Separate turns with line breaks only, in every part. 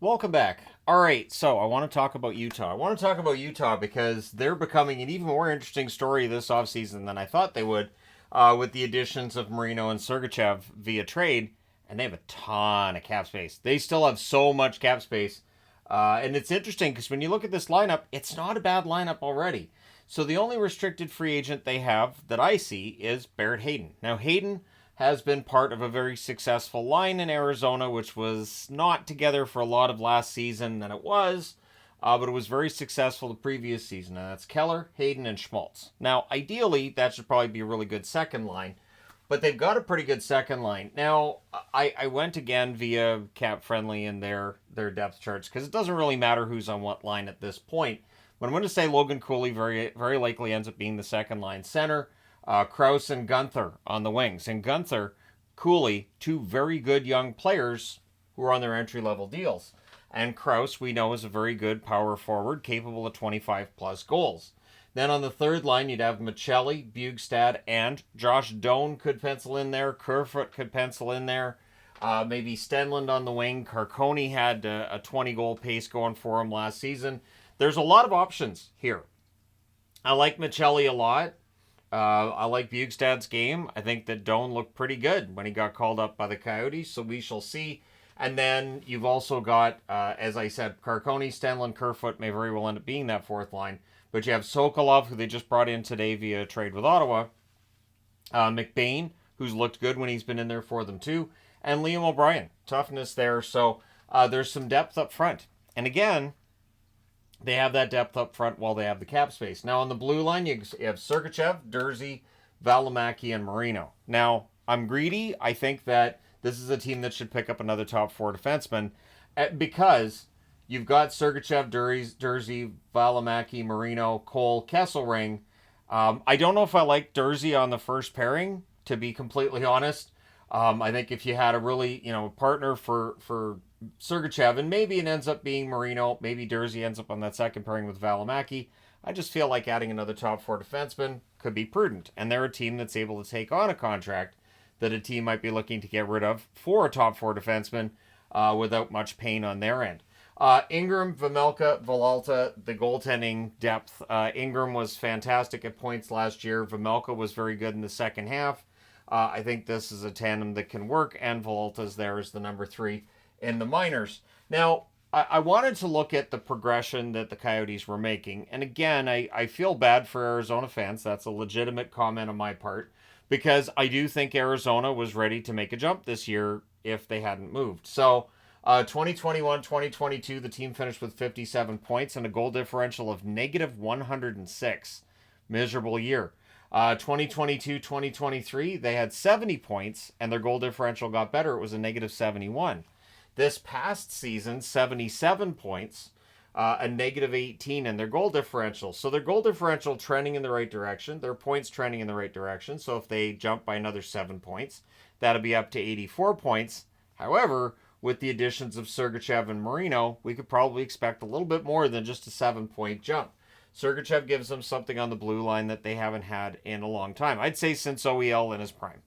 Welcome back. All right, so I want to talk about Utah. I want to talk about Utah because they're becoming an even more interesting story this offseason than I thought they would, with the additions of Marino and Sergachev via trade, and they have a ton of cap space. They still have so much cap space, and it's interesting because when you look at this lineup, it's not a bad lineup already. So the only restricted free agent they have that I see is Barrett Hayton. Now Hayton has been part of a very successful line in Arizona, which was not together for a lot of last season, and it was, but it was very successful the previous season, and that's Keller, Hayden, and Schmaltz. Now, ideally, that should probably be a really good second line, but they've got a pretty good second line. Now, I went again via Cap Friendly in their depth charts because it doesn't really matter who's on what line at this point. But I'm going to say Logan Cooley very likely ends up being the second line center. Krause and Gunther on the wings. And Gunther, Cooley, two very good young players who are on their entry level deals. And Krause, we know, is a very good power forward, capable of 25 plus goals. Then on the third line, you'd have Michelli, Bugstad, and Josh Doan could pencil in there. Kerfoot could pencil in there. Maybe Stenland on the wing. Carconi had a 20 goal pace going for him last season. There's a lot of options here. I like Michelli a lot. I like Bugstad's game. I think that Doan looked pretty good when he got called up by the Coyotes, so we shall see. And then you've also got, as I said, Carconi, Stenlin, Kerfoot may very well end up being that fourth line. But you have Sokolov, who they just brought in today via trade with Ottawa. McBain, who's looked good when he's been in there for them too. And Liam O'Brien. Toughness there. So there's some depth up front. And again, they have that depth up front while they have the cap space. Now on the blue line, you have Sergachev, Durzi, Valimaki, and Marino. Now, I'm greedy. I think that this is a team that should pick up another top four defenseman because you've got Sergachev, Durzi, Valimaki, Marino, Cole, Kesselring. I don't know if I like Durzi on the first pairing, to be completely honest. I think if you had a really, partner for Sergachev, and maybe it ends up being Marino, maybe Durzi ends up on that second pairing with Valimaki, I just feel like adding another top four defenseman could be prudent. And they're a team that's able to take on a contract that a team might be looking to get rid of for a top four defenseman without much pain on their end. Ingram, Vejmelka, Villalta, the goaltending depth. Ingram was fantastic at points last year. Vejmelka was very good in the second half. I think this is a tandem that can work, and Villalta's there as the number three in the minors. Now, I wanted to look at the progression that the Coyotes were making. And again, I feel bad for Arizona fans. That's a legitimate comment on my part, because I do think Arizona was ready to make a jump this year if they hadn't moved. So 2021-2022, the team finished with 57 points and a goal differential of negative 106. Miserable year. 2022-2023, they had 70 points and their goal differential got better. It was a negative 71. This past season, 77 points, a negative 18 in their goal differential. So their goal differential trending in the right direction, their points trending in the right direction. So if they jump by another 7 points, that'll be up to 84 points. However, with the additions of Sergachev and Marino, we could probably expect a little bit more than just a 7-point jump. Sergachev gives them something on the blue line that they haven't had in a long time. I'd say since OEL in his prime.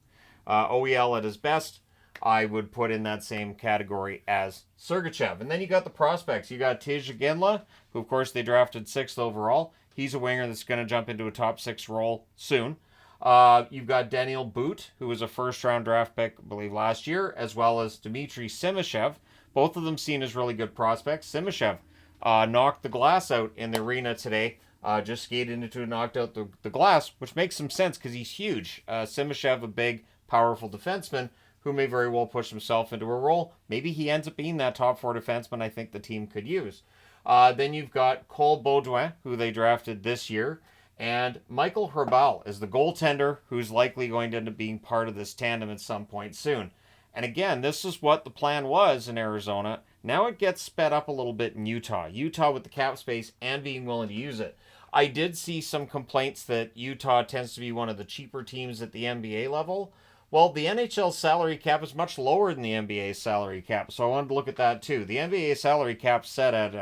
OEL at his best, I would put in that same category as Sergachev. And then you got the prospects. You got Tij Ginla, who of course they drafted 6th overall. He's a winger that's going to jump into a top 6 role soon. You've got Daniel Boot, who was a first-round draft pick, I believe, last year, as well as Dmitry Simashev. Both of them seen as really good prospects. Simashev knocked the glass out in the arena today. Just skated into it, knocked out the glass, which makes some sense because he's huge. Simashev, a big, powerful defenseman who may very well push himself into a role. Maybe he ends up being that top four defenseman I think the team could use. Then you've got Cole Baudouin, who they drafted this year, and Michael Herbal is the goaltender who's likely going to end up being part of this tandem at some point soon. And again, this is what the plan was in Arizona. Now it gets sped up a little bit in Utah. Utah with the cap space and being willing to use it. I did see some complaints that Utah tends to be one of the cheaper teams at the NBA level. Well, the NHL salary cap is much lower than the NBA salary cap, so I wanted to look at that too. The NBA salary cap set at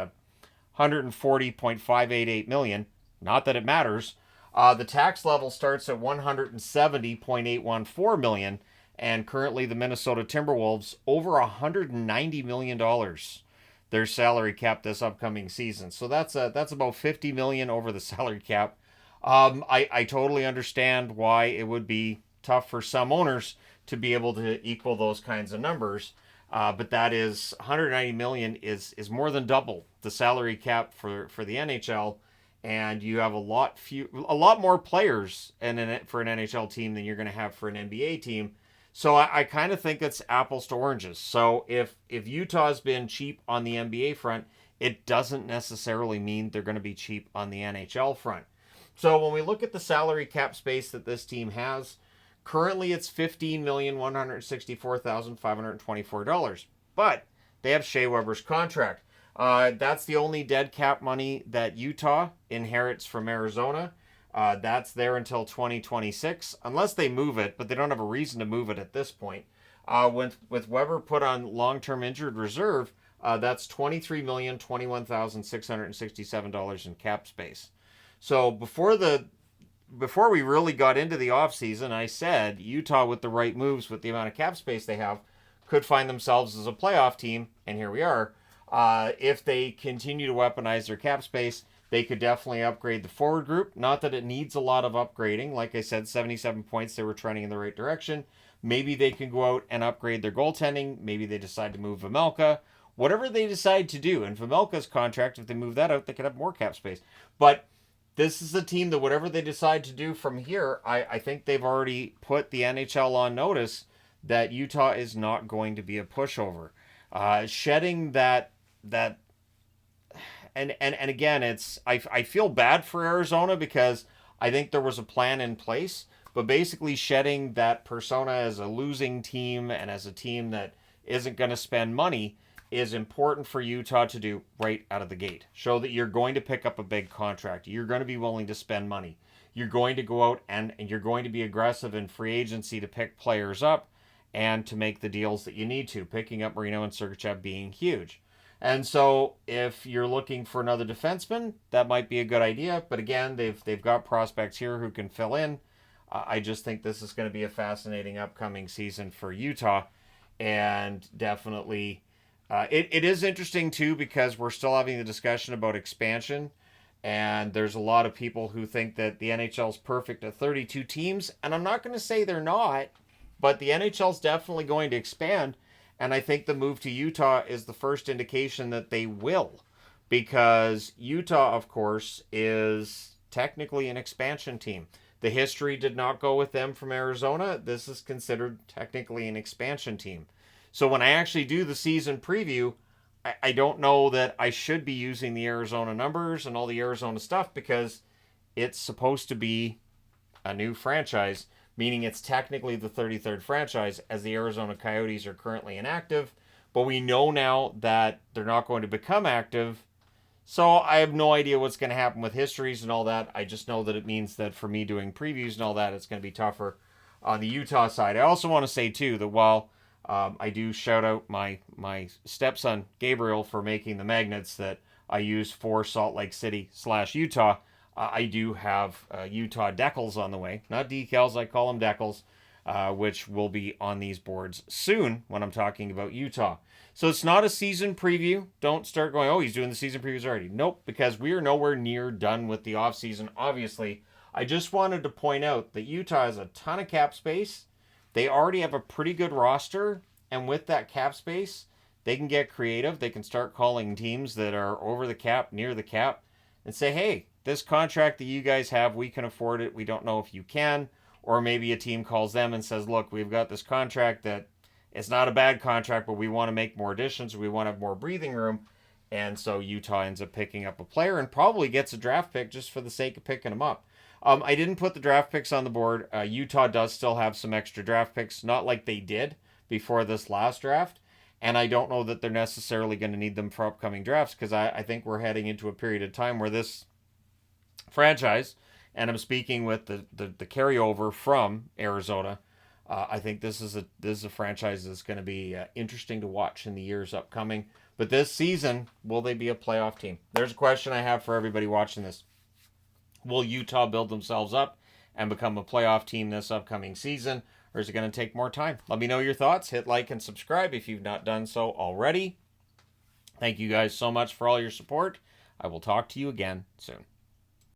140.588 million. Not that it matters. The tax level starts at 170.814 million, and currently the Minnesota Timberwolves over $190 million. their salary cap this upcoming season. So that's about $50 million over the salary cap. I totally understand why it would be tough for some owners to be able to equal those kinds of numbers. But that is $190 million is more than double the salary cap for the NHL, and you have a lot more players for an NHL team than you're going to have for an NBA team. So I kind of think it's apples to oranges. So if Utah's been cheap on the NBA front, it doesn't necessarily mean they're going to be cheap on the NHL front. So when we look at the salary cap space that this team has, currently it's $15,164,524. But they have Shea Weber's contract. That's the only dead cap money that Utah inherits from Arizona. That's there until 2026, unless they move it, but they don't have a reason to move it at this point. With Weber put on long-term injured reserve, that's $23,021,667 in cap space. So before we really got into the offseason, I said Utah, with the right moves, with the amount of cap space they have, could find themselves as a playoff team, and here we are. If they continue to weaponize their cap space, they could definitely upgrade the forward group. Not that it needs a lot of upgrading. Like I said, 77 points, they were trending in the right direction. Maybe they can go out and upgrade their goaltending. Maybe they decide to move Vejmelka. Whatever they decide to do. And Vejmelka's contract, if they move that out, they could have more cap space. But this is a team that whatever they decide to do from here, I think they've already put the NHL on notice that Utah is not going to be a pushover. Shedding that and again, I feel bad for Arizona because I think there was a plan in place, but basically shedding that persona as a losing team and as a team that isn't going to spend money is important for Utah to do right out of the gate. Show that you're going to pick up a big contract. You're going to be willing to spend money. You're going to go out and you're going to be aggressive in free agency to pick players up and to make the deals that you need to. Picking up Marino and Sergachev being huge. And so if you're looking for another defenseman, that might be a good idea. But again, they've got prospects here who can fill in. I just think this is going to be a fascinating upcoming season for Utah. And definitely, it is interesting too because we're still having the discussion about expansion. And there's a lot of people who think that the NHL is perfect at 32 teams. And I'm not going to say they're not, but the NHL is definitely going to expand. And I think the move to Utah is the first indication that they will. Because Utah, of course, is technically an expansion team. The history did not go with them from Arizona. This is considered technically an expansion team. So when I actually do the season preview, I don't know that I should be using the Arizona numbers and all the Arizona stuff because it's supposed to be a new franchise, meaning it's technically the 33rd franchise as the Arizona Coyotes are currently inactive. But we know now that they're not going to become active. So I have no idea what's going to happen with histories and all that. I just know that it means that for me doing previews and all that, it's going to be tougher on the Utah side. I also want to say, too, that while I do shout out my stepson, Gabriel, for making the magnets that I use for Salt Lake City / Utah, I do have Utah decals on the way. Not decals, I call them decals, which will be on these boards soon when I'm talking about Utah. So it's not a season preview. Don't start going, oh, he's doing the season previews already. Nope, because we are nowhere near done with the offseason, obviously. I just wanted to point out that Utah has a ton of cap space. They already have a pretty good roster, and with that cap space, they can get creative. They can start calling teams that are over the cap, near the cap, and say, hey, this contract that you guys have, we can afford it. We don't know if you can. Or maybe a team calls them and says, look, we've got this contract that it's not a bad contract, but we want to make more additions. We want to have more breathing room. And so Utah ends up picking up a player and probably gets a draft pick just for the sake of picking him up. I didn't put the draft picks on the board. Utah does still have some extra draft picks, not like they did before this last draft. And I don't know that they're necessarily going to need them for upcoming drafts because I think we're heading into a period of time where this franchise, and I'm speaking with the carryover from Arizona, I think this is a franchise that's going to be interesting to watch in the years upcoming. But this season, will they be a playoff team? There's a question I have for everybody watching this. Will Utah build themselves up and become a playoff team this upcoming season, or is it going to take more time? Let me know your thoughts. Hit like and subscribe if you've not done so already. Thank you guys so much for all your support. I will talk to you again soon.